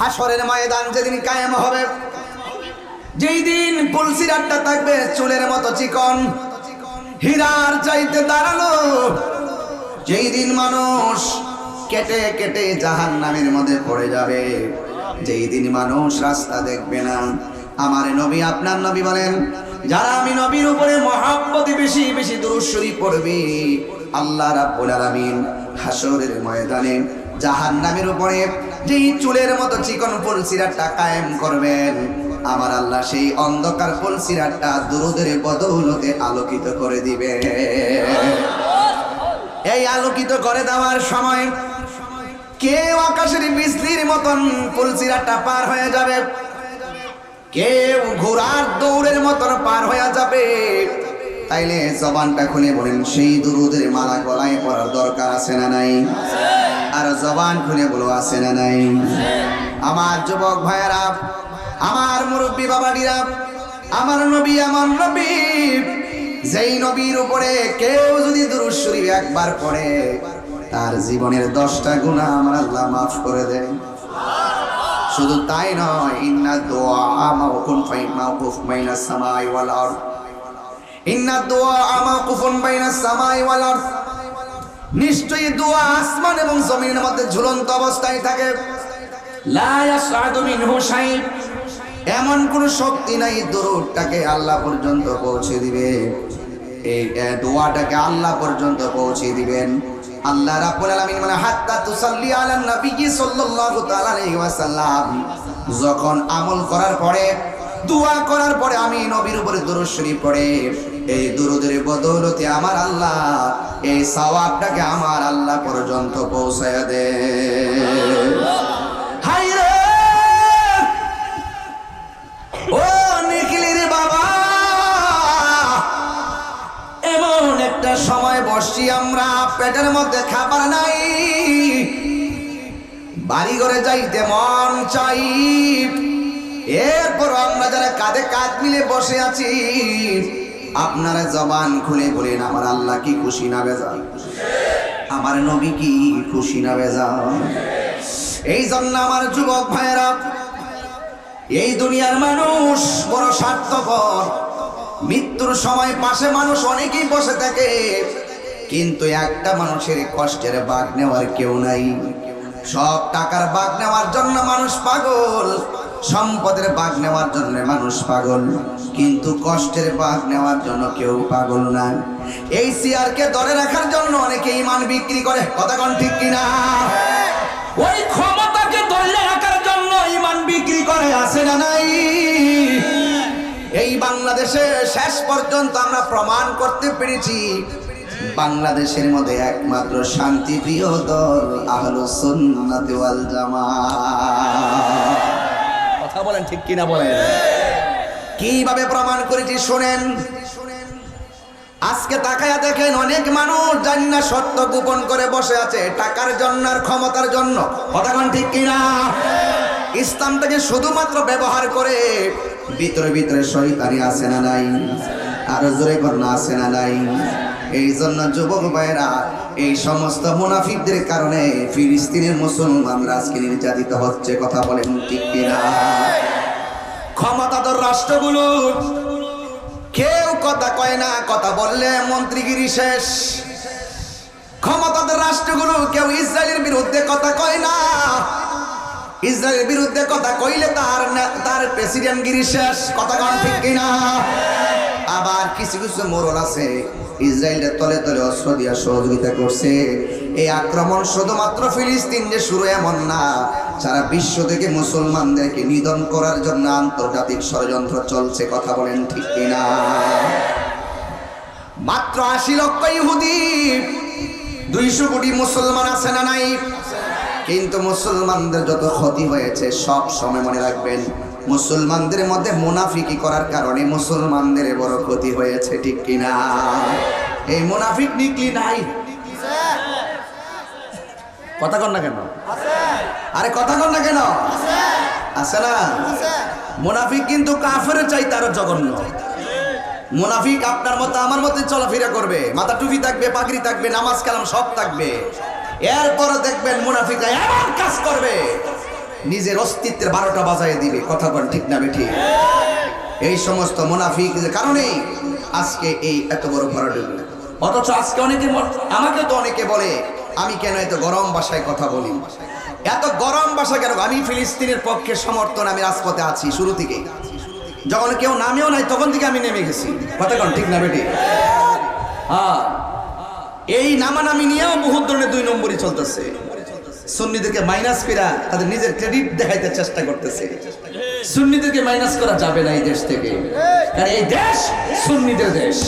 হাসরের ময়দান যেদিন কায়েম হবে, যেই দিন পুলসিরাতটা থাকবে চুলের মতো চিকন, হীরার চাইতে দাঁড়ালো, যেই দিন মানুষ কেটে কেটে জাহান্নামের মধ্যে পড়ে যাবে, যেই দিন মানুষ রাস্তা দেখবে না। আমার নবী, আপনার নবী বলেন, যারা আমি নবীর উপরে মহব্বতে বেশি বেশি দুরূদ শরীফ পড়বে, আল্লাহ রাব্বুল আলামিন হাসরের ময়দানে জাহান্নামের উপরে যেই চুলের মতো চিকন পুলসিরাতটা কায়েম করবেন, আমার আল্লাহ সেই অন্ধকার পুলসিরাতটা দুরূদের বদৌলতে আলোকিত করে দিবে। এই আলোকিত করে দেওয়ার সময় কেউ আকাশের বিজলির মতন পুলসিরাতটা পার হয়ে যাবে, কেউ ঘোড়ার দৌড়ের মতন পার হয়ে যাবে। তাইলে জবানটা খুলে বলেন, সেই দুরূদের মালা গলায় পরার দরকার আছে না নাই? আর জবান খুলে বলো, আছে না নাই? আমার যুবক ভাইয়েরা, আমার মুরব্বী বাবাডিরা, আমার নবী, যেই নবীর উপরে কেউ যদি দুরূদ শরীফ একবার পড়ে, তার জীবনের 10টা গুনাহ আমার আল্লাহ মাফ করে দেন। শুধু তাই নয়, ইন্না দুআ মাওকুফ বাইনাস সামাই ওয়াল আরদ, ইন্না দুআ মাওকুফুন বাইনাস সামাই ওয়াল আরদ, নিশ্চয়ই দোয়া আসমান এবং জমিনের মধ্যে ঝুলন্ত অবস্থায় থাকে। লা ইয়াসআদু মিনহু শাই, এমন কোন শক্তি নাই দুরূদটাকে আল্লাহ পর্যন্ত পৌঁছে দিবে, এই দোয়াটাকে আল্লাহ পর্যন্ত পৌঁছে দিবেন। আল্লাহ রাব্বুল আলামিন মানে হাত্তা তুসাল্লি আলান নবী সাল্লাল্লাহু তাআলা আলাইহি ওয়াসাল্লাম, যখন আমল করার পরে, দোয়া করার পরে আমি নবীর উপরে দুরূদ শরীফ পড়ে, এই দুরূদের বদৌলতে আমার আল্লাহ এই সওয়াবটাকে আমার আল্লাহ পর্যন্ত পৌঁছায়া দেয়। হাই রে ও নিখিলের বাবা, এমন একটা সময় বসছি আমরা, পেটের মধ্যে খাবার নাই, বাড়ি ঘরে যাইতে মন চাই, এরপর আমরা যারা কাঁধে কাঁধ মিলে বসে আছি, আপনারা জবান খুলে বলেন, আমার আল্লাহ কি খুশি না বেজান? আমার নবী কি খুশি না বেজান? এই জন্য আমার যুবক ভাইয়েরা, এই দুনিয়ার মানুষ বড় স্বার্থপর। মৃত্যুর সময় পাশে মানুষ অনেকেই বসে থাকে, কিন্তু একটা মানুষের কষ্টের ভাগ নেওয়ার কেউ নাই। সব টাকার ভাগ নেওয়ার জন্য মানুষ পাগল, সম্পদের ভাগ নেওয়ার জন্য মানুষ পাগল, কিন্তু কষ্টের ভাগ নেওয়ার জন্য কেউ পাগল না। এই চেয়ারকে ধরে রাখার জন্য অনেকে ঈমান বিক্রি করে, কথা কোন ঠিক কিনা? ওই ক্ষমতাকে ধরে রাখার জন্য ঈমান বিক্রি করে, আছে না নাই? এই বাংলাদেশে শেষ পর্যন্ত আমরা প্রমাণ করতে পেরেছি, বাংলাদেশের মধ্যে একমাত্র শান্তিপ্রিয় দল আহলুস সুন্নাত ওয়াল জামাত। কথা বলেন ঠিক কিনা বলেন? কিভাবে প্রমাণ করেছি শুনেন। আজকে তাকায়া দেখেন, অনেক মানুষ জানি না সত্য গোপন করে বসে আছে টাকার জন্য আর ক্ষমতার জন্য, কথা কোন ঠিক কিনা? ইসলামটাকে শুধুমাত্র ব্যবহার করে ভিতরে ভিতরে শয়তানি আছে না নাই? আর জোরে করুন, আছে না নাই? এই জন্য যুবক ভাইরা, এই সমস্ত মুনাফিকদের কারণে ফিলিস্তিনের মুসলমানরা আজকে নির্যাতিত হচ্ছে, কথা বলেন ঠিক কিনা? ক্ষমতাধর রাষ্ট্রগুলো কেউ কথা কয় না, কথা বললে মন্ত্রীগিরি শেষ। ক্ষমতাধর রাষ্ট্রগুলো কেউ ইসরায়েলের বিরুদ্ধে কথা কয় না, ইসরায়েলের বিরুদ্ধে কথা কইলে তার প্রেসিডেন্টগিরি শেষ, কথা কোন ঠিক কিনা? আবার কিছু কিছু মোড়ল আছে, ইসরায়েলের তলে তলে অস্ত্র দিয়া সহযোগিতা করছে। এই আক্রমণ শুধুমাত্র ফিলিস্তিন যে শুরু এমন না, সারা বিশ্ব থেকে মুসলমানদেরকে নিধন করার জন্য আন্তর্জাতিক ষড়যন্ত্র চলছে, কথা বলেন ঠিক কিনা? মাত্র 80 লক্ষ ইহুদি, 200 কোটি মুসলমান আছে না নাই? কিন্তু মুসলমানদের যত ক্ষতি হয়েছে, সব সময় মনে রাখবেন, মুসলমানদের মধ্যে মুনাফিকি করার কারণে মুসলমানদের বড় ক্ষতি হয়েছে, ঠিক কিনা? এই মুনাফিক নিকলি নাই, কথা কন না কেন? আরে কথা কন না কেন? আছে না? মুনাফিক কিন্তু কাফেরের চাইতে আরো জঘন্য। মুনাফিক আপনার মতো আমার মতো চলাফেরা করবে, মাথা টুপি থাকবে, পাগড়ি থাকবে, নামাজ কালাম সব থাকবে, এরপর দেখবেন মুনাফিকরা এমন কাজ করবে নিজের অস্তিত্বের 12টা বাজায় দিবে। কথা বল ঠিক না বেঠি? এই সমস্ত মুনাফিকদের কারণেই আজকে এই এত বড় ভরাডুবি। অথচ আজকে আমাকে তো অনেকে বলে আমি কেন এত গরম ভাষায় কথা বলি। এত গরম ভাষা কেন? আমি ফিলিস্তিনের পক্ষে সমর্থন, আমি রাজপথে আছি শুরু থেকে। যখন কেউ নামেও নাই তখন থেকে আমি নেমে গেছি। কথা কন ঠিক না বেটি? হ্যাঁ, এই নামানামি নিয়েও বহুত ধরনের 2 নম্বরই চলতেছে। সুন্নিদেরকে মাইনাস করা তাদের নিজের ক্রেডিট দেখাইতে চেষ্টা করতেছে। সুন্নিদেরকে মাইনাস করা যাবে না এই দেশ থেকে, কারণ এই দেশ সুন্নিদের দেশ,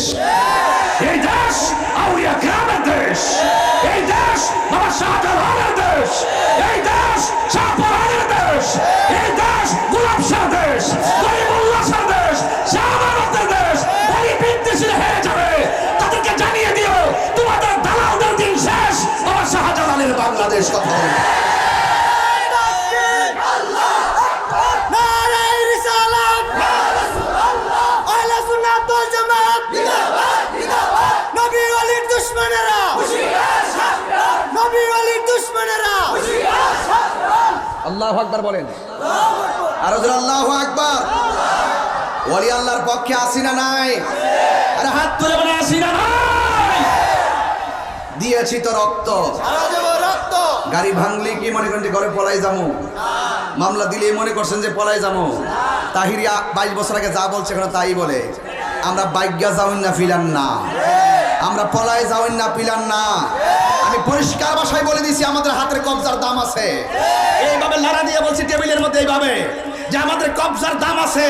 এই দেশ আউলিয়া কেরামের দেশ, এই দেশ বাবা শাহজালালের দেশ, এই দেশ শাহপরানের দেশ, এই দেশ গোলাপ শাহ দেশ, গরিবুল্লাহ শাহ দেশ, শাহবাগতের দেশ। এই বিদ্বেষীরা হেরে যাবে, তাদেরকে জানিয়ে দিও তোমাদের দালালদের দিন শেষ। বাবা শাহজালালের বাংলাদেশ। কথা আল্লাহু আকবার বলেন। আর আল্লাহু আকবার। ওলি আল্লাহর পক্ষে আসি না নাই? আরে হাত তুলে বলে আসি না নাই? দিয়েছি তো রক্ত, গাড়ি ভাঙলি কি মনে করেন যে ঘরে পলাই যাবো? মামলা দিলে মনে করছেন যে পলাই যাবো? তাহিরিয়া 22 বছর আগে যা বলছে এখন তাই বলে। আমরা বাইজ্ঞা যাওন না ফিলান না, আমরা পলাই যাওন না পিলান না। আমি পরিষ্কার ভাষায় বলে দিছি আমাদের হাতের কবজার দাম আছে। এইভাবে লাড়া দিয়ে বলছি টেবিলের মধ্যে এইভাবে যে আমাদের কবজার দাম আছে।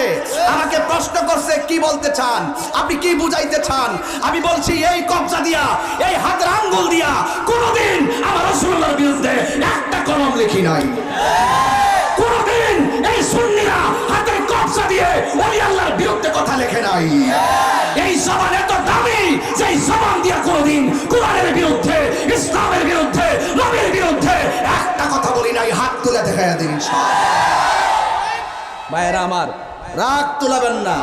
আমাকে প্রশ্ন করছে কি বলতে চান, আপনি কি বুঝাইতে চান? আমি বলছি এই কবজা দিয়া, এই হাতের আঙ্গুল দিয়া কোনোদিন আমার রাসূলুল্লাহর বিরুদ্ধে একটা কলম লিখি নাই। কোনোদিন এই সুন্নিরা হাতের কবজা দিয়ে ওলি আল্লাহর বিরুদ্ধে কথা লেখে নাই। এই জবান এত দামি যে এই জবান দিয়া কোনোদিন কোরআনের বিরুদ্ধে, ইসলামের বিরুদ্ধে, নবীর বিরুদ্ধে একটা কথা বলি নাই। হাত তুলে দেখাইয়া দিন ভাইয়েরা আমার, রাগ তুলাবেন না,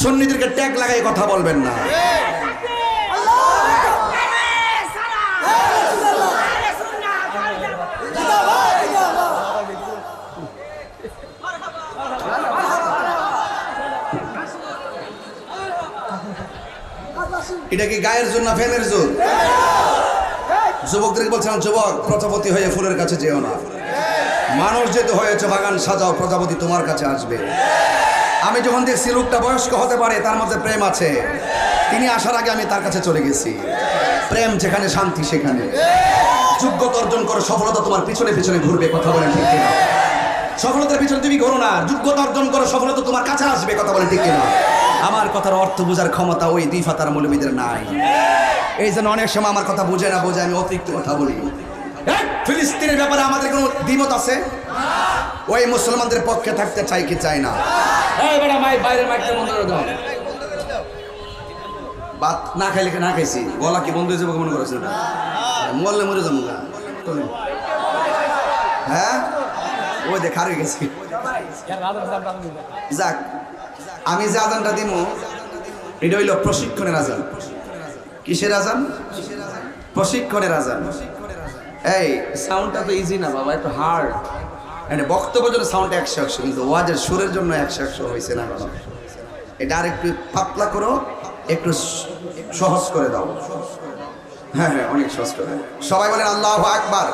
সুন্নিদেরকে ট্যাগ লাগাই কথা বলবেন না। এটা কি গায়ের জোর না ফ্যানের জোর? যুবকদেরকে বলছিলাম, যুবক প্রজাপতি হয়ে ফুলের কাছে যেও না। মানুষ যেহেতু হয়েছে বাগান সাজাও, প্রজাপতি তোমার কাছে আসবে। আমি যখন দেখছি লোকটা বয়স্ক হতে পারে, তার মধ্যে প্রেম আছে, তিনি আসার আগে আমি তার কাছে চলে গেছি। প্রেম যেখানে, শান্তি সেখানে। যোগ্যতা অর্জন করো, সফলতা তোমার পিছনে পিছনে ঘুরবে। কথা বলেন ঠিক কিনা? সফলতার পিছনে তুমি ঘোরো না, যোগ্যতা অর্জন করো, সফলতা তোমার কাছে আসবে। কথা বলেন ঠিক কিনা? আমার কথার অর্থ বোঝার ক্ষমতা ওই 2 ফাতার মৌলবীদের নাই। এই জন্য অনেক সময় আমার কথা বুঝে না, বোঝে আমি অতিরিক্ত কথা বলি। ফিলিস্তিনের ব্যাপারে আমাদের কোনো দ্বিমত আছে? ওই মুসলমানদের পক্ষে থাকতে চাই কি চাই না? ভাত না খাইলে না খাইছি, গলা কি বন্ধ হয়ে যাবো মনে করেছেন? মরলে মরে যাবো। হ্যাঁ, ওই দেখ হারিয়ে গেছি। যাক, আমি যে আজানটা দিব এটা হইল প্রশিক্ষণের আজান। কিসের আজান? প্রশিক্ষণের আজান। এই সাউন্ডটা তো ইজি না বাবা, একটু হার্ড। মানে বক্তব্যের জন্য সাউন্ড 100-100, কিন্তু ওয়াজের সুরের জন্য 100-100 হয়েছে না। এটা আর একটু পাতলা করো, একটু সহজ করে দাও। হ্যাঁ হ্যাঁ, অনেক সহজ করে। সবাই বলেন আল্লাহু আকবার।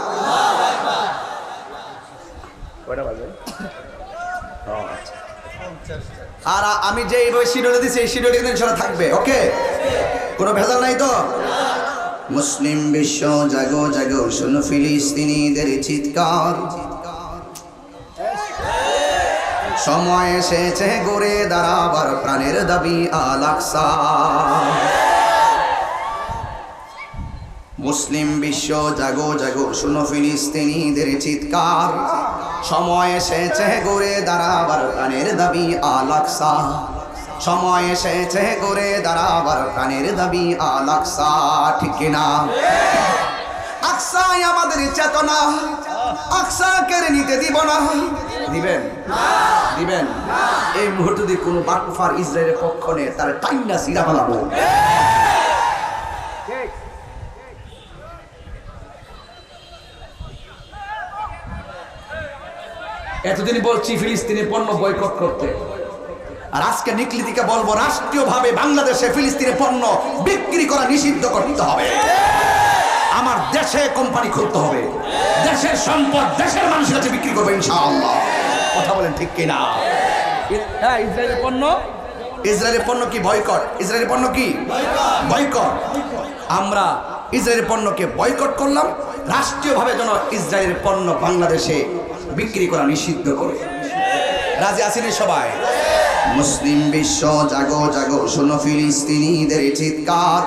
আর আমি যে শিডিউল দিচ্ছি এই শিডিউল কিন্তু ইনশাআল্লাহ থাকবে। ওকে, কোনো ভেজাল নাই তো? মুসলিম বিশ্ব জাগো জাগো, শোনো ফিলিস্তিনিদের চিৎকার। সময় এসেছে গড়ে দাঁড়াবার, প্রাণের দাবি আল আকসা। মুসলিম বিশ্ব জাগো জাগো, শোনো ফিলিস্তিনিদের চিৎকার। সময় এসেছে গড়ে দাঁড়াবার, প্রাণের দাবি আল আকসা। সময় এসেছে গড়ে দাঁড়াবার, প্রাণের দাবি আল আকসা। ঠিক কিনা? আকসাই আমাদের চেতনা, আকসা কেড়ে নিতে দিব না। দিবেন? দিবেন? এই মুহূর্তে যদি কোনো বাটফার ইসরায়েলের পক্ষ নেয়, তার টাইনা সিরা ফেলাবো। এতদিন বলছি ফিলিস্তিনের পণ্য বয়কট করতে, আর আজকে নিকলিদিকে বলবো রাষ্ট্রীয়ভাবে বাংলাদেশে ফিলিস্তিনের পণ্য বিক্রি করা নিষিদ্ধ করতে হবে। আমার দেশে কোম্পানি খুলতে হবে, দেশের সম্পদ দেশের মানুষের কাছে বিক্রি করবো ইনশাআল্লাহ। কথা বলেন ঠিক কিনা? হ্যাঁ, ইসরায়েলের পণ্য, ইসরায়েলের পণ্য কি বয়কট? ইসরায়েলের পণ্য কি বয়কট? আমরা ইসরায়েলের পণ্যকে বয়কট করলাম, রাষ্ট্রীয়ভাবে যেন ইসরায়েলের পণ্য বাংলাদেশে বিক্রি করা নিষিদ্ধ করে। রাজি আছেন সবাই? মুসলিম বিশ্ব জাগো জাগো, শোনো ফিলিস্তিনিদের চিৎকার,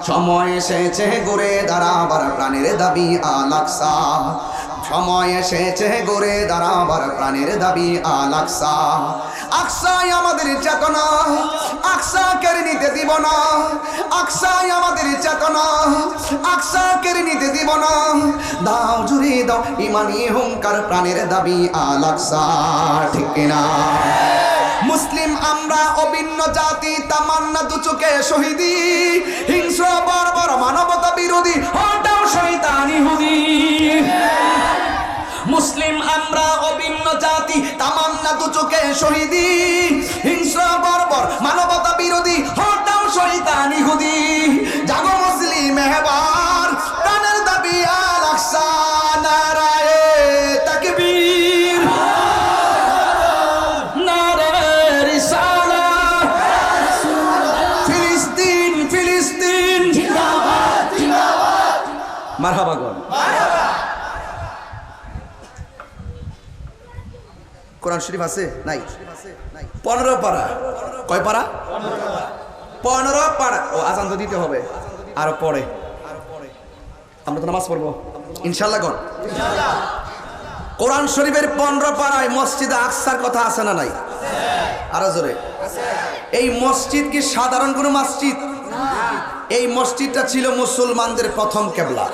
সময় এসেছে ঘুরে দাঁড়াবার প্রাণের দাবি আল আকসা। সময় এসেছে ঘুরে দাঁড়াবার প্রাণের দাবি আল আকসা। আকসাই আমাদের চেতনা, আকসা কেড়ে নিতে দিব না। আকসাই আমাদের চেতনা, আকসা কেড়ে নিতে দিব না। দাও জুড়ে দাও ইমানি হুঙ্কার, প্রাণের দাবি আল আকসা। ঠিক কিনা? মুসলিম আমরা অভিন্ন জাতি, তামান্না দু চোখে শহীদি, হিংস্র বর্বর মানবতা বিরোধী, হটাও শয়তান ইহুদি। মুসলিম আমরা অভিন্ন জাতি, তামান্না দু চোখে শহীদি, হিংস্র বর্বর মানবতা বিরোধী, হটাও শয়তান ইহুদি। জাগো মুসলিম এবার, প্রাণের দাবি আল আকসা। নারায়ে তাকবীর, মারহাবা গো। কোরআন শরীফ আছে নাই? 15 পারা। কয় পারা? 15 পারা। ও আজান তো দিতে হবে আরো পরে, আমরা তো নামাজ পড়বো ইনশাআল্লাহ। কোরআন শরীফের 15 পারায় মসজিদে আকসার কথা আছে না নাই? আরো জোরে। এই মসজিদ কি সাধারণ কোনো মসজিদ? এই মসজিদটা ছিল মুসলমানদের প্রথম কেবলা।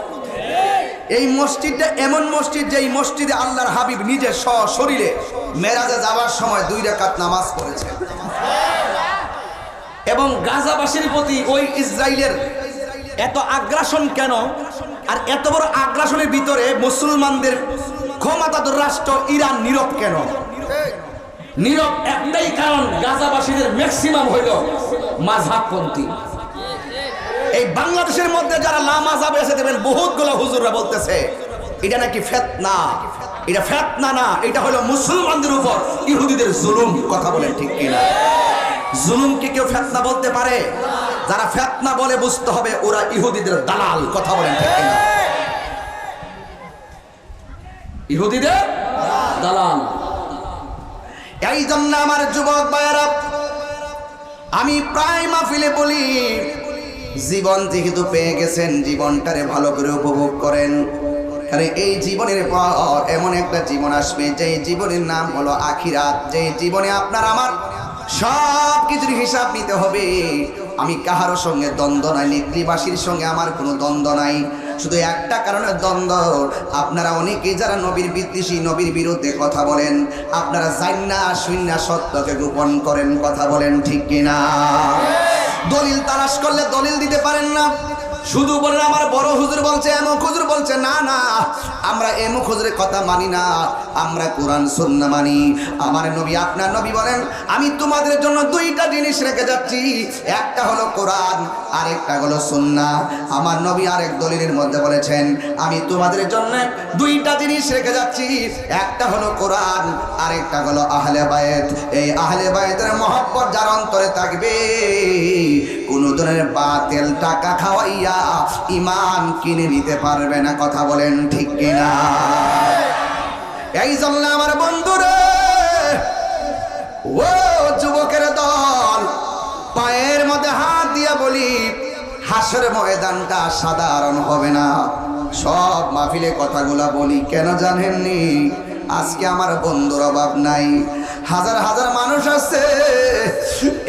এই মসজিদটা এমন মসজিদ যে এই মসজিদে আল্লাহর হাবিব নিজে সশরীরে মেরাজে যাওয়ার সময় 2 রাকাত নামাজ পড়েছে। এবং গাজাবাসীর প্রতি ওই ইসরায়েলের এত আগ্রাসন কেন? আর এত বড় আগ্রাসনের ভিতরে মুসলমানদের ক্ষমতাধর রাষ্ট্র ইরান নীরব কেন? নীরব একটাই কারণ, গাজাবাসীদের ম্যাক্সিমাম হইল মাযহাবপন্থী। এই বাংলাদেশের মধ্যে যারা লামাযাবে এসে দেবেন, বহুতগুলো হুজুররা বলতেছে এটা নাকি ফিতনা। এটা ফিতনা না, এটা হলো মুসলমানদের উপর ইহুদিদের জুলুম। কথা বলেন ঠিক কিনা? জুলুমকে কেউ ফিতনা বলতে পারে? যারা ফিতনা বলে বুঝতে হবে ওরা ইহুদিদের দালাল। কথা বলেন ঠিক কিনা? ইহুদিদের দালাল। এই জন্য আমার যুবক ভাইয়েরা, আমি প্রায় মাহফিলে বলি, জীবন যেহেতু পেয়ে গেছেন জীবনটারে ভালো করে উপভোগ করেন। কারণ এই জীবনের পর এমন একটা জীবন আসবে যে জীবনের নাম হলো আখিরাত। যে জীবনে আপনার আমার সব কিছুর হিসাব নিতে হবে। আমি কাহারও সঙ্গে দ্বন্দ্ব নাই, নিকলিবাসীর সঙ্গে আমার কোনো দ্বন্দ্ব নাই। শুধু একটা কারণে দ্বন্দ্ব, আপনারা অনেকেই যারা নবীর বিদ্বেষী, নবীর বিরুদ্ধে কথা বলেন, আপনারা জান্না শুন্না সত্যকে গোপন করেন। কথা বলেন ঠিক কিনা? দলিল তালাশ করলে দলিল দিতে পারেন না, শুধু বলেন আমার বড় হুজুর বলছে, এমক হুজুর বলছে। না না, আমরা এমক হুজুরের কথা মানি না, আমরা কোরআন সুন্নাহ মানি। আমার নবী, আপনার নবী বলেন আমি তোমাদের জন্য 2টা জিনিস রেখে যাচ্ছি, একটা হলো কোরআন, আরেকটা হলো সুন্নাহ। আমার নবী আরেক দলিলের মধ্যে বলেছেন আমি তোমাদের জন্য 2টা জিনিস রেখে যাচ্ছি, একটা হলো কোরআন, আরেকটা হলো আহলে বায়ত। এই আহলে বায়তের মহব্বত যার অন্তরে থাকবে, কোন ধরনের বাতিল টাকা খাওয়াইয়া ঈমান কিনে নিতে পারবে না। কথা বলেন ঠিক কিনা? এই জন্য আমার বন্ধুরে, ও যুবকের দল, পায়ের মধ্যে হাত দিয়া বলি, হাসর ময়দানটা সাধারণ হবে না। সব মাহফিলে কথাগুলা বলি কেন জানেননি? আজকে আমার বন্ধুর অভাব নাই, হাজার হাজার মানুষ আছে।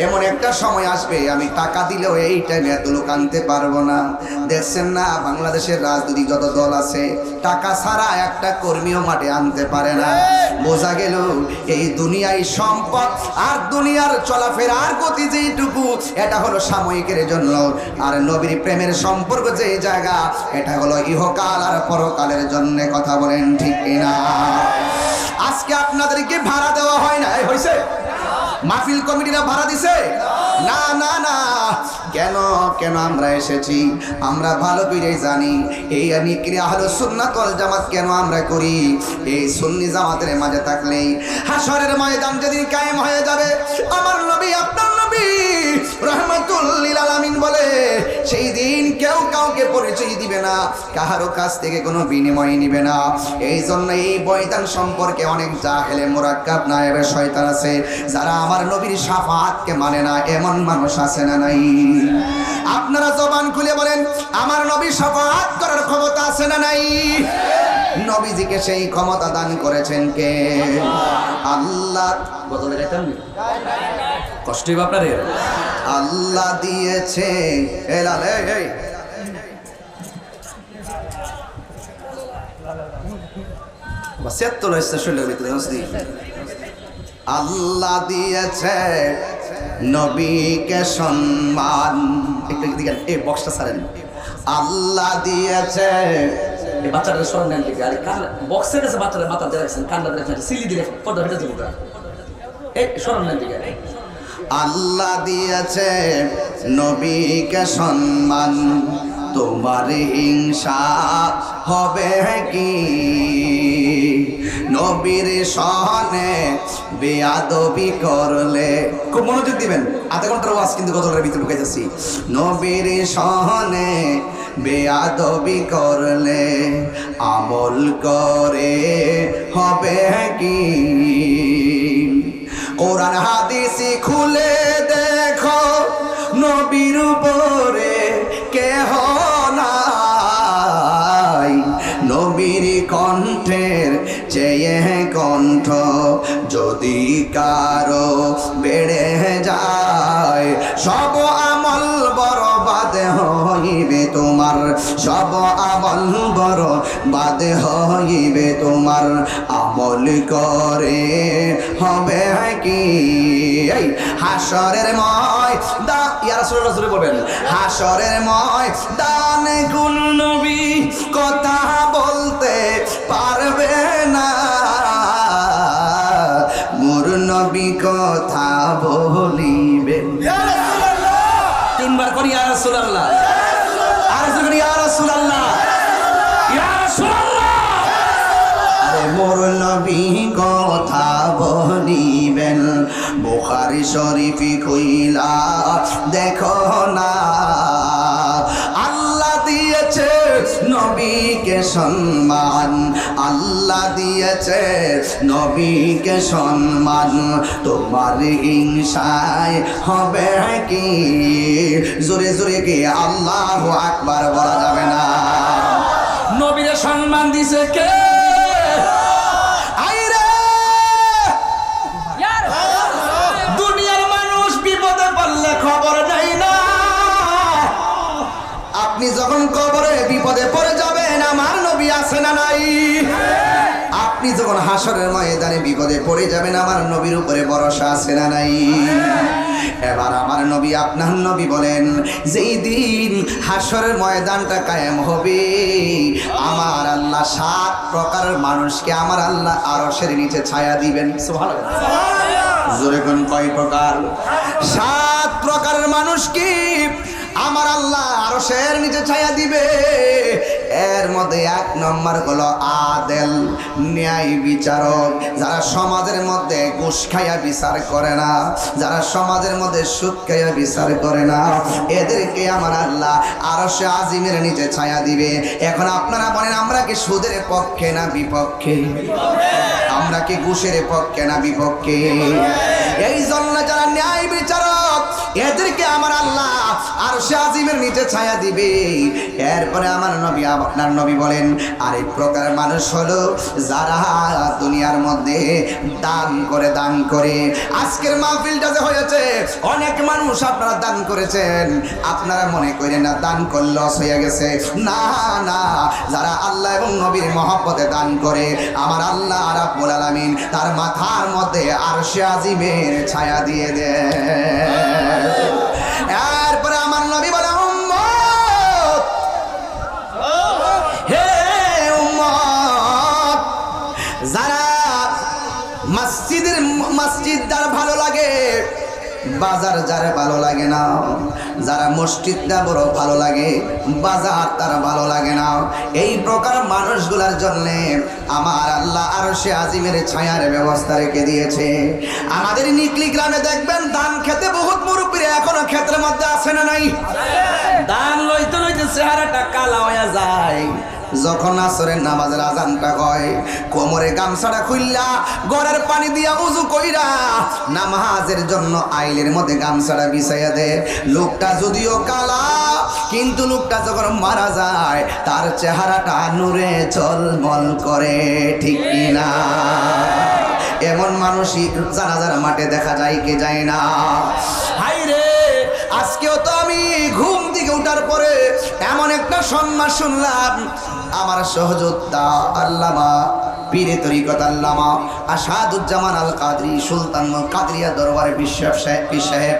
এমন একটা সময় আসবে আমি টাকা দিলেও এই টাইমে এত লোক আনতে পারবো না। দেখছেন না বাংলাদেশের রাজনৈতিক যত দল আছে, টাকা ছাড়া একটা কর্মীও মাঠে আনতে পারে না। বোঝা গেল এই দুনিয়ায় সম্পদ আর দুনিয়ার চলাফেরার গতি যেইটুকু, এটা হলো সাময়িকের জন্য। আর নবীর প্রেমের সম্পর্ক যে জায়গা, এটা হলো ইহকাল আর পরকালের জন্য। কথা বলেন ঠিক কিনা? আজকে আপনাদেরকে ভাড়া দেওয়া হয় না, হয়েছে? মাহফিল কমিটিরা ভাড়া দিছে? না না না। কেন কেন আমরা এসেছি? আমরা ভালো করে জানি এই নিক্রিয়া হলো সুন্নাত ওয়াল জামাত কেন আমরা করি। এই সুন্নি জামাতের মাঝে থাকলেই হাশরের ময়দান যেদিন কায়েম হয়ে যাবে, আমার নবী আপনার নবী রাহমাতুল লিল আলামিন বলে সেই দিন কেউ কাউকে পরিচয় দিবে না, কাহারও কাছ থেকে কোনো বিনিময় নিবে না। এই জন্য এই ময়দান সম্পর্কে অনেক জাহেলে মুরাক্কাব নায়েবে শয়তান আছে, যারা আমার নবীর শাফাআতকে মানে না। এমন মানুষ আছে না নাই? আপনারা জবান খুলে বলেন, আমার নবী শাফাআত করার ক্ষমতা আছে না নাই? নবীজিকে সেই ক্ষমতা দান করেছেন কে? আল্লাহ। বদলে গাইতাম নি? কষ্ট হইব আপনারে? আল্লাহ দিয়েছে। এলালে এই বাসেত্তর হইছে শৈলের ভিতরে হসদি। আল্লাহ দিয়েছে নবীকে সম্মান। একটু দিকে এই বক্সটা ছাড়েন। আল্লাহ দিয়েছে। এই বাচ্চাটা স্মরণ নেন দিকে। আরে কান বক্সের কাছে বাচ্চাটা মাথা দিয়ে রাখছেন, কান্না দিয়ে রাখছেন, সিলি দিলে পর্দা ফেটে যাবো। এই স্মরণ নেন দিকে। আল্লাহ দিয়েছে নবীকে সম্মান, তোমার হিংসা হবে কি? নবীর সহনে বেয়াদবি করলে, খুব মনোযোগ দিবেন, আধা ঘন্টার ওয়াজ কিন্তু গজলের ভিতরে ঢুকে যাচ্ছি। নবীর সহনে বেয়াদবি করলে আমল করে হবে কি? কোরআন হাদিস খুলে দেখো, নবীর উপরে কেহ নাই। নবীর কণ্ঠের চেয়ে কণ্ঠ যদি কারো বেড়ে যায়, সব আমল বরবাদ হইবে তোমার, সব আমল বরবাদ হইবে তোমার। আমল করে হবে কি? এই হাশরের ময়দান, ইয়া রাসূলুল্লাহ জোরে বলবেন, হাশরের ময়দান কোন নবী কথা বলতে পারবে না? মোর নবী কথা বলিবে। তিনবার করি ইয়া রাসূলুল্লাহ, আর যখন ইয়া রাসূলুল্লাহ, ইয়া রাসূলুল্লাহ। আরে মোর নবী কথা বলিবেন। বুখারী শরীফে কইলা দেখো না, আল্লাহ দিয়েছে নবীকে সম্মান, আল্লাহ দিয়েছে নবীকে সম্মান, তোমার হিংসায় হবে কি? জোরে জোরে কি আল্লাহু আকবার বলা যাবে না? নবীরে সম্মান দিছে কে? দুনিয়ার মানুষ বিপদে পড়লে খবর নেই না। আপনি যখন কবরে বিপদে পড়ে যাবেন, আমার নবী আছে না নাই? আপনি যখন হাশরের ময়দানে বিপদে পড়ে যাবেন, আমার নবীর উপরে ভরসা আছে না নাই? এবার আমার নবী আপনার নবী বলেন, যেই দিন হাশরের ময়দানটা কায়েম হবে, আমার আল্লাহ 7 প্রকারের মানুষকে আমার আল্লাহ আরশের নিচে ছায়া দিবেন। সুবহানাল্লাহ। জোরে কোন কয় প্রকার? 7 প্রকারের মানুষ কি আমার আল্লাহ আরশের নিচে ছায়া দিবে। এর মধ্যে 1 নম্বর হলো আদেল, ন্যায় বিচারক, যারা সমাজের মধ্যে ঘুষ খাইয়া বিচার করে না, যারা সমাজের মধ্যে সুদ খাইয়া বিচার করে না, এদেরকে আমার আল্লাহ আরশে আজিমের নিচে ছায়া দিবে। এখন আপনারা বলেন, আমরা কি সুদের পক্ষে না বিপক্ষে? আমরা কি ঘুষের পক্ষে না বিপক্ষে? এই জন্য যারা ন্যায় বিচারক, এদেরকে আমার আল্লাহ আরশে আজিমের নিচে ছায়া দিবে। এরপরে আমার নবী আপনার নবী বলেন, আরেক প্রকার মানুষ হলো যারা দুনিয়ার মধ্যে দান করে। আজকের মাহফিলটা যে হয়েছে, অনেক মানুষ আপনারা দান করেছেন, আপনারা মনে করেন না দান করলে লস হয়ে গেছে। না না, যারা আল্লাহ এবং নবীর মহব্বতে দান করে, আমার আল্লাহ রাব্বুল আলামিন তার মাথার মধ্যে আরশে আজিমের ছায়া দিয়ে দেয়। এরপরে আমার নবী বলে, উম্মত, হে উম্মত, যারা মসজিদ যার ভালো লাগে, বাজার যার ভালো লাগে না, যারা মসজিদটা বড় ভালো লাগে, বাজার তার ভালো লাগে না, এই প্রকার মানুষগুলোর জন্য আমার আল্লাহ আরশে আজিমের ছায়ার ব্যবস্থা রেখে দিয়েছে। আমাদের নিকলি গ্রামে দেখবেন ধান খেতে বহুত মুরব্বীরা এখনো ক্ষেতের মধ্যে আছে না নাই? ধান লইতে লইতে চেহারাটা কালা হয়ে যায়। যখন আসরের নামাজের আজানটা হয়, কোমরে গামছাটা খুললা গড়ের পানি দিয়া উজু কইরা নামাজের জন্য আইলের মধ্যে গামছাটা বিছাইয়া দে। লোকটা যদিও কালা, কিন্তু লোকটা যখন মারা যায় তার চেহারাটা নূরে ঝলমল করে, ঠিক কিনা? এমন মানুষই জানাজার মাঠে দেখা যায় কি যায় না? হাই রে, আজকেও তো আমি ঘুম থেকে উঠার পরে এমন একটা সম্মান শুনলাম। আমার সহযোদ্ধা আল্লামা পীরে তরিকত আল্লামা আসাদুজ্জামান আল কাদরি সুলতান কাদরিয়া দরবারে পীর সাহেব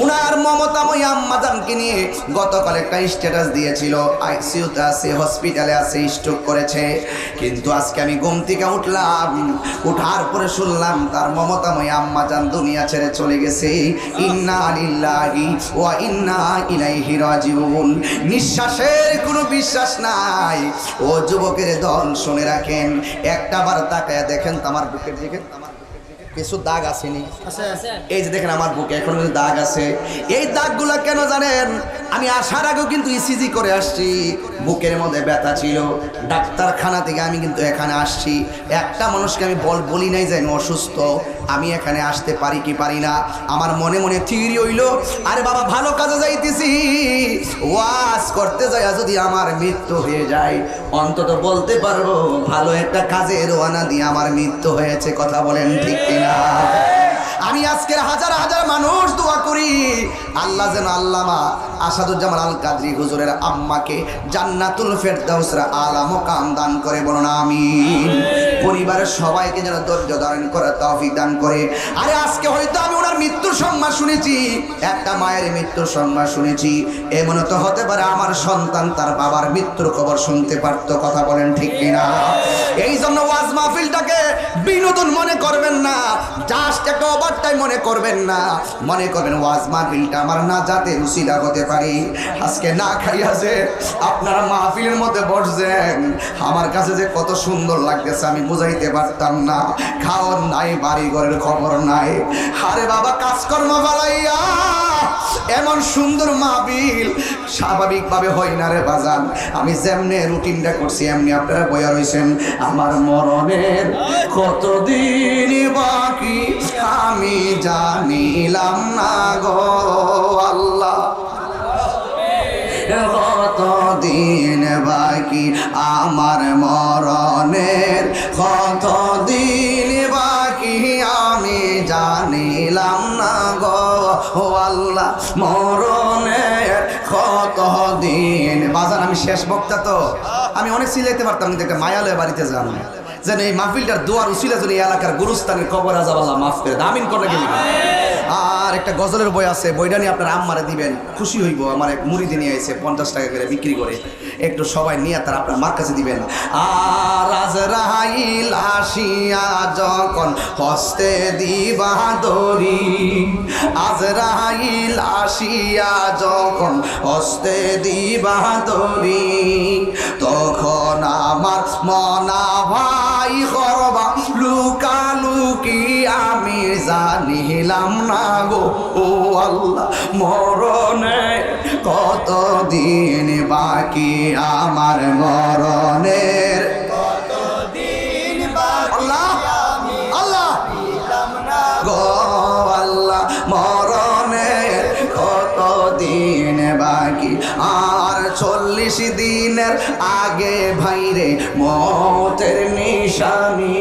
উনার মমতাময়ী আম্মাজানকে নিয়ে গতকাল একটা স্ট্যাটাস দিয়েছিল, আইসিইউতে আছে, হসপিটালে আছে, স্ট্রোক করেছে। কিন্তু আজকে আমি ঘুম থেকে উঠলাম, উঠার পরে শুনলাম তার মমতাময়ী আম্মাজান দুনিয়া ছেড়ে চলে গেছে। ইন্না লিল্লাহি ওয়া ইন্না ইলাইহি রাজিউন। নিঃশ্বাসের কোনো বিশ্বাস নাই। ও যুবকের দল, শুনে রাখেন, একটা বার তাকায় দেখেন তো আমার বুকের দিকে কিছু দাগ আসেনি? এই যে দেখেন আমার বুকে এখন দাগ আছে। এই দাগগুলো কেন জানেন? আমি আসার আগেও কিন্তু ইসিজি করে আসছি, বুকের মধ্যে ব্যথা ছিল। ডাক্তারখানা থেকে আমি কিন্তু এখানে আসছি। একটা মানুষকে আমি বলি নাই যে আমি অসুস্থ, আমি এখানে আসতে পারি কি পারি না। আমার মনে মনে থিওরি হইল, আরে বাবা ভালো কাজে যাইতেছি, ওয়াজ করতে যাই যদি আমার মৃত্যু হয়ে যায় অন্তত বলতে পারবো ভালো একটা কাজে রওনা দিয়ে আমার মৃত্যু হয়েছে। কথা বলেন ঠিক কিনা? আমি আজকের হাজার হাজার মানুষ দোয়া করি আল্লাহ যেন আল্লামা আসাদুজ্জামান আল কাদরি হুজুরের আম্মাকে জান্নাতুল ফেরদাউসের আলা মুকাম দান করে, বলুন আমিন। পরিবারের সবাইকে যেন ধৈর্য ধারণ করে তৌফিক দান করে। আরে আজকে হয়তো আমি ওনার মৃত্যুর সংবাদ শুনেছি, একটা মায়ের মৃত্যুর সংবাদ শুনেছি, এমন তো হতে পারে আমার সন্তান তার বাবার মৃত্যুর খবর শুনতে পারতো। কথা বলেন ঠিক কিনা? এই জন্য ওয়াজ মাহফিলটাকে বিনোদন মনে করবেন না, জাস্ট একটা ওভারটাইম মনে করবেন না, মনে করবেন ওয়াজ মাহফিলটা আমার নাজাতের উসিলা হতে পারি। আজকে না খাইয়া যে আপনারা মাহফিলের মধ্যে বসছেন, আমার কাছে যে কত সুন্দর লাগতেছে আমি বুঝাইতে পারতাম না। খাওয়ার নাই, বাড়ি ঘরের খবর নাই, আরে বাবা কাজকর্ম বালাইয়া এমন সুন্দর মাহফিল স্বাভাবিকভাবে হয় না রে বাজান। আমি যেমনি রুটিনটা করছি এমনি আপনারা বইয়া রয়েছেন। আমার মরণের কতদিন বাকি আমি জানিলাম না গো আল্লাহ, কতদিন বাকি আমার মরণের, কতদিন বাকি আমি জানিলাম না গো আল্লাহ, মরণের কতদিন। বাজান আমি শেষ বক্তা তো, আমি অনেক সিলাইতে পারতাম, কিন্তু একটা মায়ালয় বাড়িতে যান যেন এই মাহফিলটার দোয়ার উসিলা যেন এই এলাকার গুরুস্থানের কবর আযাব আল্লাহ মাফ করে দেন, আমিন করে গেলি। আর একটা গজলের বই আছে, বইটা নিয়ে আপনার আম্মারে দিবেন, খুশি হইব। আমার এক মুড়িদি নিয়ে এসে 50 টাকা করে বিক্রি করে, একটু সবাই নিয়ে তার আপনার মার কাছে দিবেন। আর আজরাইল আসিয়া যখন হস্তে দিবা দড়ি, আজরাইল আসিয়া যখন হস্তে দিবা দড়ি, তখন আমার মনা ভাই করবা লুকালুকি আমি জানিলাম না গো ও আল্লাহ, মরণে কতদিন বাকি আমার মরণের, কতদিন বাকি আল্লাহ আল্লাহ গো আল্লাহ, মরণের কতদিন বাকি। আর 40 দিনের আগে ভাইরে মতের নিশানি,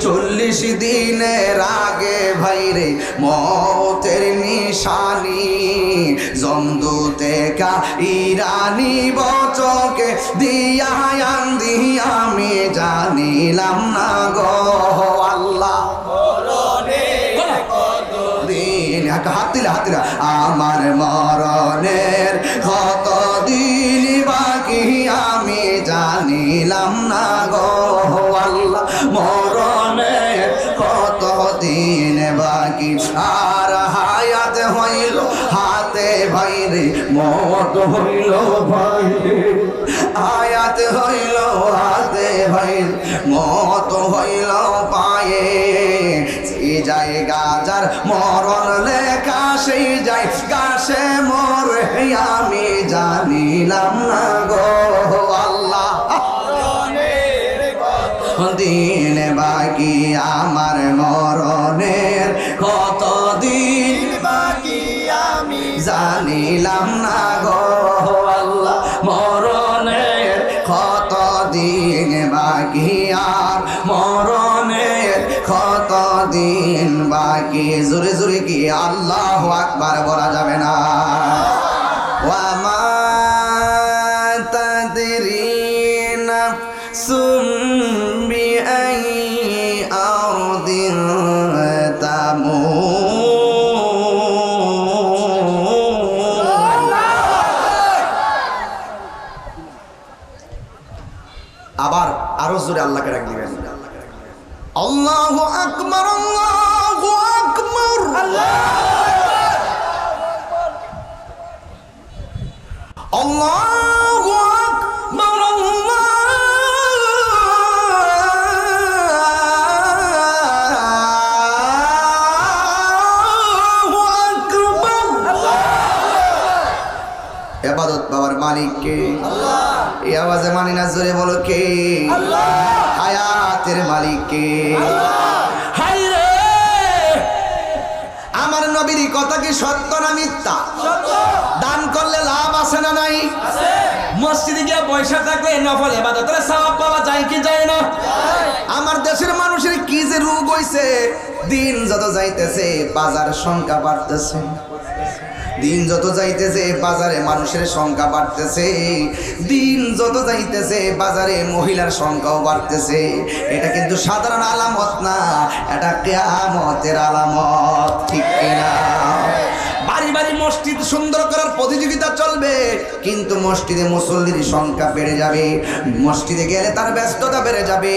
40 দিনের আগে ভাইরে মতের নিশানি, জমদূতে কা ইরানি বচকে দিয়া আন্দি আমি জানিলাম না গো আল্লাহ, হাতিলা আমার মরণের কতদিন বাকি আমি জানিলাম না গো আল্লাহ, মরণের কতদিন বাকি আর হায়াত হইল হাতে ভাইরে মত হইল ভাইরে হায়াত হইল হাতে ভাইরে মত হইল পায়ে সেই জায়গা যার মরণ লেখা সেই জায়গা সে মরে আমি জানিলাম না গো আল্লাহ দিন বাকি আমার মরণের কত দিন বাকি আমি জানিলাম না গো আল্লাহ মরণের কত দিন বাকি আর মরণের কত দিন বাকি জোরে জোরে কি আল্লাহু আকবার বলা যাবে না ওয়ামা তাদরিনা সুম্বি আই আরদিন আবার আরো জোরে আল্লাহকে ডাক দিবেন আল্লাহু আকবার আল্লাহু আকবার আল্লাহু আকবার আল্লাহু আকবার ইবাদত বাবার মালিক কে আল্লাহ এই আওয়াজে মানি না জোরে বলো কে আল্লাহ হায়াতের মালিক কে আল্লাহ হায় রে আমার নবীর কথা কি সত্য না মিথ্যা সত্য দান করলে লাভ আছে না নাই আছে মসজিদে গিয়ে পয়সা থাকলে নফল ইবাদতের সওয়াব পাওয়া যায় কি যায় না আমার দেশের মানুষের কি যে রোগ হইছে দিন যত যাইতেছে বাজার সংখ্যা বাড়তেছে দিন যত যাইতেছে বাজারে মানুষের সংখ্যা বাড়তেছে দিন যত যাইতেছে বাজারে মহিলার সংখ্যাও বাড়তেছে এটা কিন্তু সাধারণ আলামত না এটা কিয়ামতের আলামত ঠিক কিনা বাড়ি বাড়ি মসজিদ সুন্দর করার প্রতিযোগিতা চলবে কিন্তু মসজিদে মুসল্লির সংখ্যা বেড়ে যাবে মসজিদে গেলে তার ব্যস্ততা বেড়ে যাবে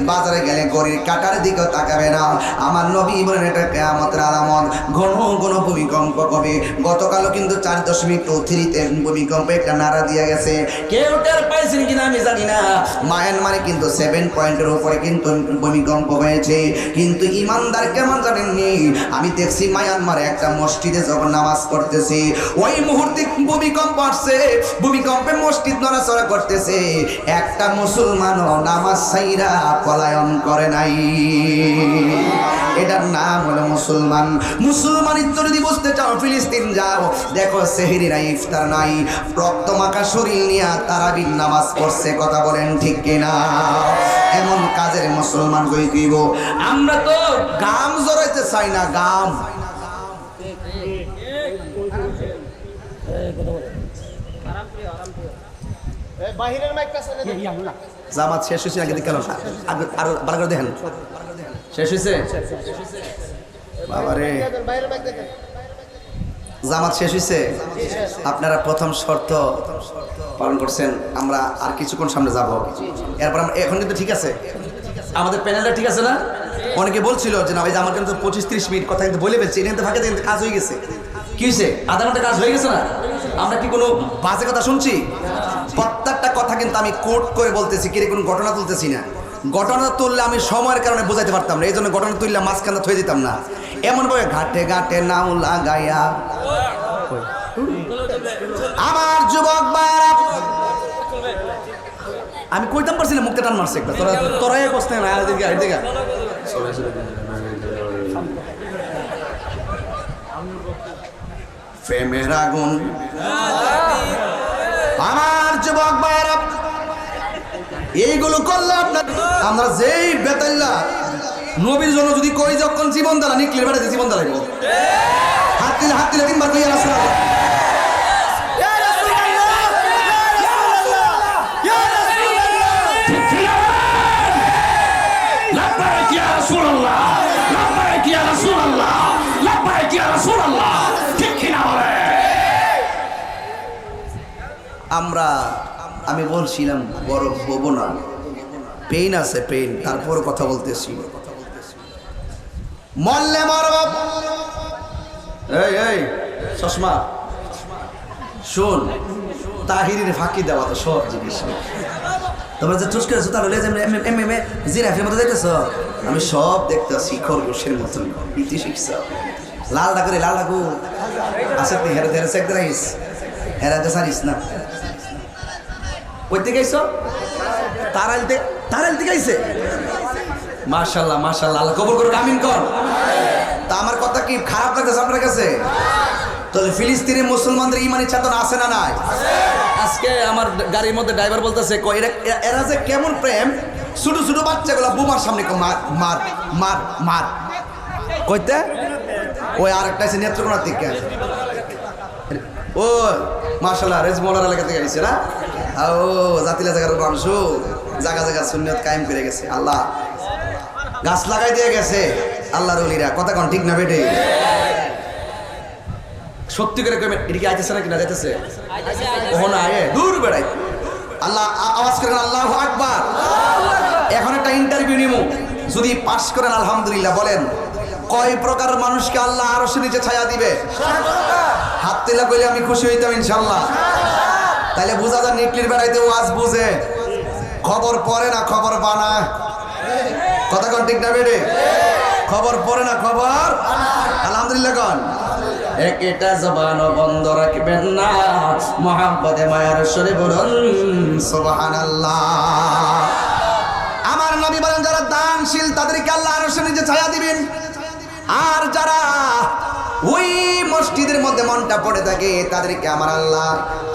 বাজারে গেলে গড়ির কাটার দিকেও তাকাবে না আমার নবী বলেন এটা কিয়ামতের আলামত ঘন ঘন ভূমিকম্প হবে গতকালও কিন্তু 4.23 ভূমিকম্প একটা নাড়া দিয়ে গেছে কেউ টের পাইছেন কিনা আমি জানি না মায়ানমারে কিন্তু 7 পয়েন্টের উপরে কিন্তু ভূমিকম্প হয়েছে কিন্তু ইমানদার কেমন জানেননি আমি দেখছি মায়ানমারে একটা মসজিদে যখন নামাজ পড়তেছে ওই মুহূর্তে ভূমিকম্প আসছে ভূমিকম্পে মসজিদ নড়াচড়া করতেছে একটা মুসলমানও নামাজ ছাইরা পলায়ন করে নাই এটার নাম হলো মুসলমান মুসলমানিত্ব যদি বুঝতে চাও ফিলিস্তিন যাও দেখো সেহরি নাই ইফতার নাই রক্ত মাখা শরীর নিয়ে তারাবির নামাজ পড়ছে কথা বলেন ঠিক কিনা এমন কাজের মুসলমান কই দিব আমরা তো গাম জড়াইতে চাই না গাম জামাত শেষ হয়েছে আগে দেখলাম আর ভালো করে দেখেন শেষ হয়েছে বাবারে জামাত শেষ হয়েছে আপনারা প্রথম শর্ত পালন করছেন আমরা আর কিছুক্ষণ সামনে যাব এরপর আমরা এখন কিন্তু ঠিক আছে আমাদের প্যানেলটা ঠিক আছে না অনেকে বলছিল যে না ভাই আমার কিন্তু 25-30 মিনিট কথা কিন্তু বলে ফেলছি এটা ফাঁকে কিন্তু কাজ হয়ে গেছে কি হয়েছে আধা ঘন্টা কাজ হয়ে গেছে না আমরা কি কোনো বাজে কথা শুনছি প্রত্যেকটা কথা কিন্তু আমি কোট করে বলতেছি কি কোনো ঘটনা তুলতেছি না ঘটনা তুললে আমি সময়ের কারণে বোঝাতে পারতাম না এই জন্য ঘটনা তুললে মাঝখানে থয়ে দিতাম না এমন ভাবে ঘাটে ঘাটে নাও লাগাইয়া আমার যুবক ভাইরা আমি কইতাম পারছিলাম মুখটা টান মারছে একটা তোরাই বসতে না আর দিকে আইদিকে প্রেমের আগুন আমার যুবক ভাইরা এইগুলো করলে আপনার আমরা যেই বেতাল্লা নবীর জন্য যদি কই যখন জীবন দাঁড়া নিকলের বেড়াতে জীবন দাঁড়াইব হাত দিলে তিনবার কইয়া রাসূলুল্লাহ আমি বলছিলাম বড় হবো না পেইন আছে পেইন তারপর কথা বলতেছি মরলে মরব। এই এই চশমা শোন, তাহিরের ফাঁকি দেওয়া তো সব জিনিস। তোমরা যে চুস করেছো তাহলে জিরাফের মতো দেখতেছ, আমি সব দেখতেছি খরগোশের মতন। ইতি শিখছ লাল ডাকুরে লাল ডাকু আছে তুই হেরে হেরে চেক রাখিস, হেরাতে সারিস না। ওই থেকে আইস তারাইল থেকে আইসে। মাশাল্লাহ মাশাল্লাহ, আল্লাহ কবুল করুন, আমিন কর। তা আমার কথা কি খারাপ লাগতেছে আপনার কাছে? তাহলে ফিলিস্তিনি মুসলমানদের ইমানি চেতনা আছে না নাই? আজকে আমার গাড়ির মধ্যে ড্রাইভার বলতেছে এরা যে কেমন প্রেম, ছোট ছোট বাচ্চাগুলো বোমার সামনে মার মার মার মার কইতে। ওই আরেকটা আছে নেত্রকোনার থেকে, ও মাশাআল্লাহ রেজমোলার এলাকা থেকে আইছে না। ও জাতিলা জায়গার মানুষ, জায়গা জায়গা সুন্নিয়ত কায়েম করে গেছে। আল্লাহ গাছ লাগাই দিয়ে গেছে আল্লাহর ওলিরা। কথা কোন ঠিক না বেটে? সত্যি করে কই এদিকে আইতেছে না কিনা যাইতেছে? ওহ না এ দূর বেড়াই। আল্লাহ আওয়াজ করেন আল্লাহু আকবার। এখন একটা ইন্টারভিউ নিমু, যদি পাস করেন আলহামদুলিল্লাহ। বলেন কয় প্রকার মানুষকে আল্লাহ আরশের নিচে ছায়া দিবে? হাত তুলে কইলে আমি খুশি হইতাম ইনশাআল্লাহ। তাইলে বোঝা যায় নিকলির বেড়াইতে ওয়াজ বুঝে, খবর পড়ে না খবর বানায়। কথা কোন ঠিক না বেটে? খবর পড়ে না খবর আলহামদুলিল্লাহ কোন। একটা জবান বন্ধ রাখবেন না, মোহাম্মদে মায়ার সরে বলুন সুবহানাল্লাহ। আমার নবী বলেন যারা দানশীল তাদেরকে আল্লাহ আরশের নিচে ছায়া দিবেন, আর যারা ওই মসজিদের মধ্যে মনটা পড়ে থাকে তাদেরকে আমার আল্লাহ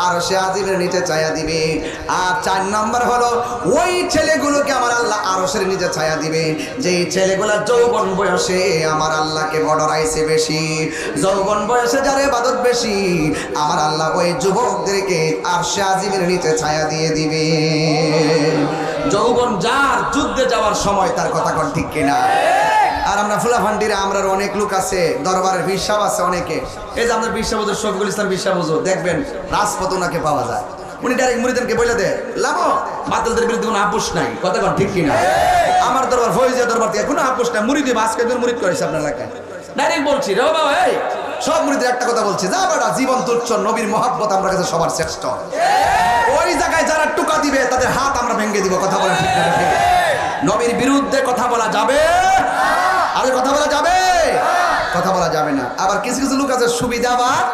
আরশে আজিমের নিচে ছায়া দিবে। আর 4 নম্বর হলো ওই ছেলেগুলোকে আমার আল্লাহ আরশের নিচে ছায়া দিবে যেই ছেলেগুলা যৌবন বয়সে আমার আল্লাহকে বড়রাইছে বেশি। যৌবন বয়সে যারা ইবাদত বেশি, আমার আল্লাহ ওই যুবকদেরকে আরশে আজিমের নিচে ছায়া দিয়ে দিবে। যৌবন যার যুদ্ধে যাওয়ার সময়, তার কথা কোন ঠিক কিনা? আর আমরা ফুলাফান্ডিরা আমরা অনেক লোক আছে, দরবারের বিশ্বাব আছে অনেকে। এই যে আমাদের বিশ্বাব হুজুর শফিকুল ইসলাম বিশ্বাব হুজুর, দেখবেন রাজপথ ওনাকে পাওয়া যায়। উনি ডাইরেক্ট মুরিদদেরকে বলে দেয় লাভ বাতিলদের বিরুদ্ধে কোনো আপোষ নাই। কথা কোন ঠিক কিনা? আমার দরবার ফয়জিয়া দরবার থেকে কোনো আপোষ নাই। মুরিদি আজকে মুরিদ করেছে আপনার এলাকায়, ডাইরেক্ট বলছি রে বাবা। এই সব মুরিদের একটা কথা বলছি, যা বেটা জীবন তুচ্ছ, নবীর মহব্বত আমার কাছে সবার শ্রেষ্ঠ। ওই জায়গায় যারা টুকা দিবে তাদের হাত আমরা ভেঙে দিব। কথা বলা ঠিক না? নবীর বিরুদ্ধে কথা বলা যাবে? আরে কথা বলা যাবে? কথা বলা যাবে না। আবার কিছু কিছু লোক আছে সুবিধাবাদ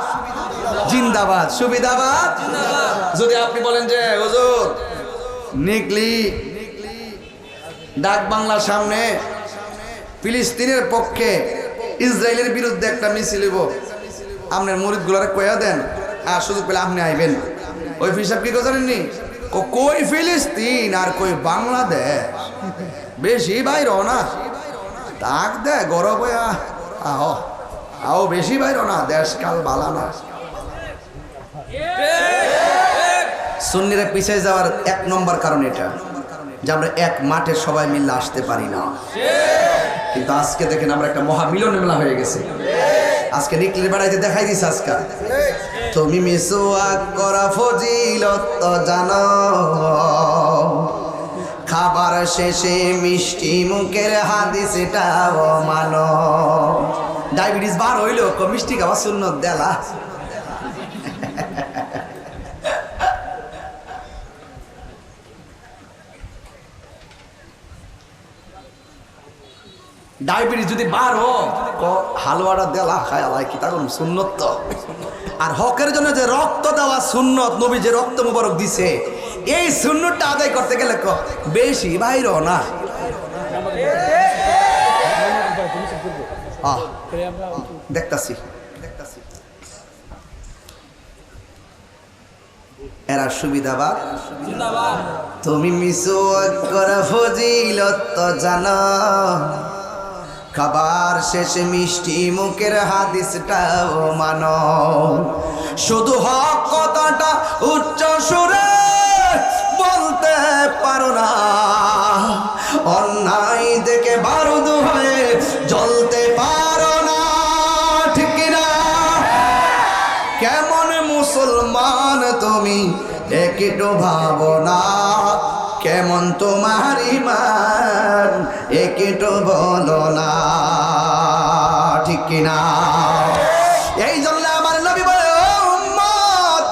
জিন্দাবাদ, সুবিধাবাদ। যদি আপনি বলেন যে হুজুর নিকলি ডাক বাংলার সামনে ফিলিস্তিনের পক্ষে ইসরায়েলের বিরুদ্ধে একটা মিছিল হইব, আপনার মুরিদগুলোরে কইয়া দেন, আর সুযোগ পেলে আপনি আইবেন। ওই হিসাব কি জানেননি? কই ফিলিস্তিন আর কই বাংলাদেশ, বেশি বাইর না তাক দে গরব হইয়া আহ আও বেশি বাইর না, দেশকাল বালা না। সুন্নিরা পিছিয়ে যাওয়ার 1 নম্বর কারণ এটা যে আমরা এক মাঠে সবাই মিলে আসতে পারি না। কিন্তু আজকে দেখেন আমরা একটা মহামিলন মেলা হয়ে গেছে। আজকে নিকলির বেড়াইতে দেখাই দিছে আজকে তুমি মিসওয়াক করা ফজিলত তো জানো, খাবার শেষে মিষ্টি মুখের হাদিসটাও মানো। ডায়াবেটিস বার হইলো মিষ্টি খাওয়া সুন্নত দেলা। ডায়াবেটিস যদি বার হোক হালুয়াটা দেলা খায় আলাই কি তার সুন্নত তো। আর হকের জন্য যে রক্ত দেওয়া সুন্নত, নবী যে রক্ত মুবারক দিছে, এই সুন্নতটা আদায় করতে গেলে বেশি বাইর না। দেখতাছি এরা সুবিধাবাদ। তুমি মিসওয়াক করা ফজিলত তো জানো, খাবার শেষে মিষ্টি মুখের হাদিসটাও মানো। শুধু হক কথাটা উচ্চ সুরে বলতে পারো না, অন্যায় দেখে বারুদ হয়ে জ্বলতে পারো না, ঠিক না? কেমন মুসলমান তুমি একটু ভাবো না, কেমন তোমার ঈমান একটু বলো না। কিনা? এই জন্য আমার নবী বলে, ও উম্মত,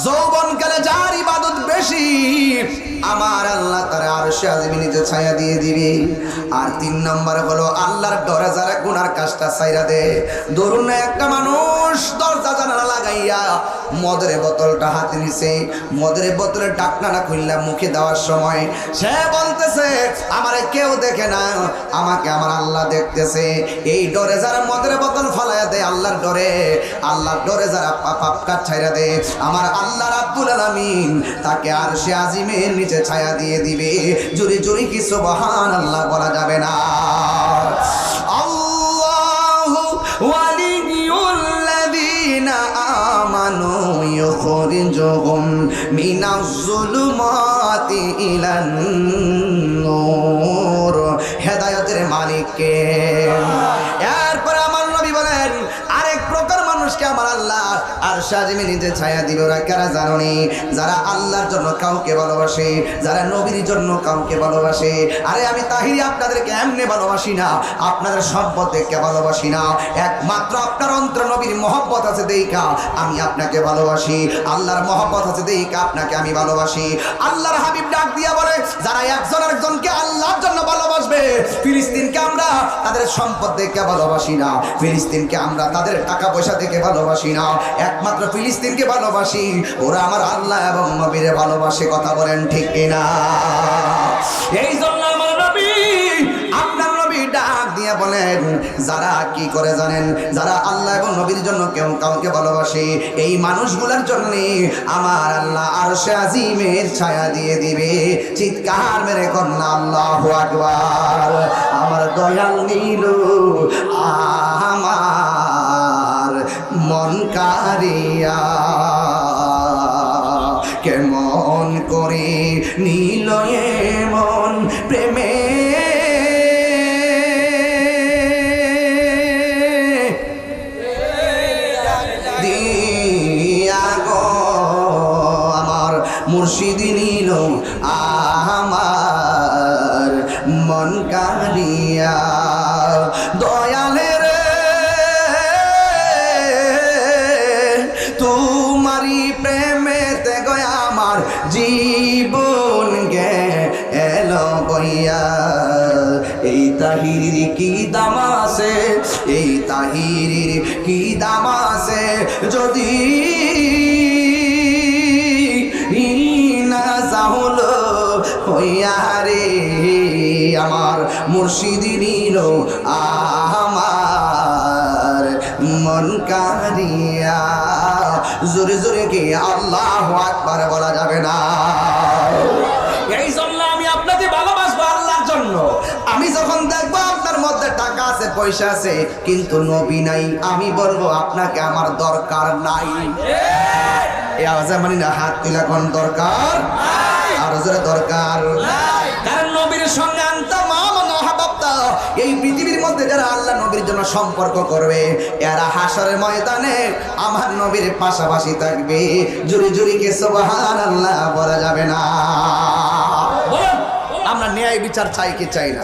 যৌবনকালে যার ইবাদত বেশি আমার আল্লাহ তার আরশে আজিমে নিচে ছায়া দিয়ে দিবে। আর 3 নম্বর হলো আল্লাহর ডরে যারা গুনার কাজটা ছাইরা দে। ধরুন না একটা মানুষ দরজা জানালা লাগাইয়া মদের বোতলটা হাতে নিছে, মদের বোতলের ঢাকনাটা খুললা মুখে দেওয়ার সময় সে বলতেছে আমারে কেউ দেখে না, আমাকে আমার আল্লাহ দেখতেছে। এই ডরে যারা মদের বোতল ফালাইয়া দেয় আল্লাহর ডরে, আল্লাহর ডরে যারা পাপ কাজ ছাইরা দেয় আমার আল্লাহ রাব্বুল আলামিন তাকে আরশে আজিমের নিচে ছায়া দিয়ে দিবে। জোরে জোরে কি সুবহানাল্লাহ বলা যাবে না? আল্লাহু ওয়ালিয়ুল্লাযীনা আমানু ইউখরিজুহুম মিনাজ যুলুমাতি ইলান নূর। হেদায়েতের মালিক কে? এরপর আমার নবী বলেন আরেক প্রকার মানুষকে আমার আল্লাহ আরশে আজিমে নিচে ছায়া দিবে। ওরা কারা জানোনি? যারা আল্লাহর জন্য কাউকে ভালোবাসে, যারা নবীর জন্য কাউকে ভালোবাসে। আরে আমি তাহিরি আপনাদেরকে এমনি ভালোবাসি না, আপনাদের সম্পদ দেখে ভালোবাসি না, একমাত্র আপনার অন্তর নবীর মহব্বত আছে দেইকা আমি আপনাকে ভালোবাসি, আল্লাহর মহব্বত আছে দেইকা আপনাকে আমি ভালোবাসি। আল্লাহর হাবিব ডাক দিয়া বলে যারা একজন আরেকজনকে আল্লাহর জন্য ভালোবাসবে, ফিলিস্তিনকে আমরা তাদের সম্পদ দেখে ভালোবাসি না, ফিলিস্তিনকে আমরা তাদের টাকা পয়সা দেখে ভালোবাসি না, একমাত্র ফিলিস্তিনকে ভালোবাসি, ওরা আমার আল্লাহ এবং নবীরে ভালোবাসে। কথা বলেন ঠিক কিনা? এই জন্য আমার নবী, আপনার নবী ডাক দিয়ে বলেন যারা কি করে জানেন? যারা আল্লাহ এবং নবীর জন্য কেউ কাউকে ভালোবাসে এই মানুষগুলোর জন্য আমার আল্লাহ আরশে আজিমের ছায়া দিয়ে দিবে। চিৎকার মেরে কন্যা আল্লাহু আকবার। আমার দয়াল নীল আমার মন কারিয়া কেমন করে নীল মন প্রেমে দিয়া গো আমার মুর্শিদ নীল আমার মন কারিয়া। দয়ালের তোমারি প্রেমেতে গয়া আমার জীবন গে এলো বইয়া। এই তাহিরির কি দাম আছে, এই তাহিরির কি দাম আছে যদি না চাহল হইয়া রে আমার মুর্শিদ নীল আমার মন কারিয়া। জোরে জোরে কি আল্লাহু আকবার বলা যাবে না? এই জন্য আমি আপনাকে ভালোবাসবো আল্লাহর জন্য। আমি যখন দেখবো আপনার মধ্যে টাকা আছে পয়সা আছে কিন্তু নবী নাই, আমি বলবো আপনাকে আমার দরকার নাই। এই আওয়াজে মানে না হাত তুলা কোন দরকার? আর জোরে দরকার। কারণ নবীর সঙ্গে আনতাম এই পৃথিবীর মধ্যে যারা আল্লাহ নবীর জন্য সম্পর্ক করবে এরা হাসরের ময়দানে আমার নবীর পাশাপাশি থাকবে। জুরি জুরি কে সুবহানাল্লাহ বলা যাবে না? আমরা ন্যায় বিচার চাই কি চাই না?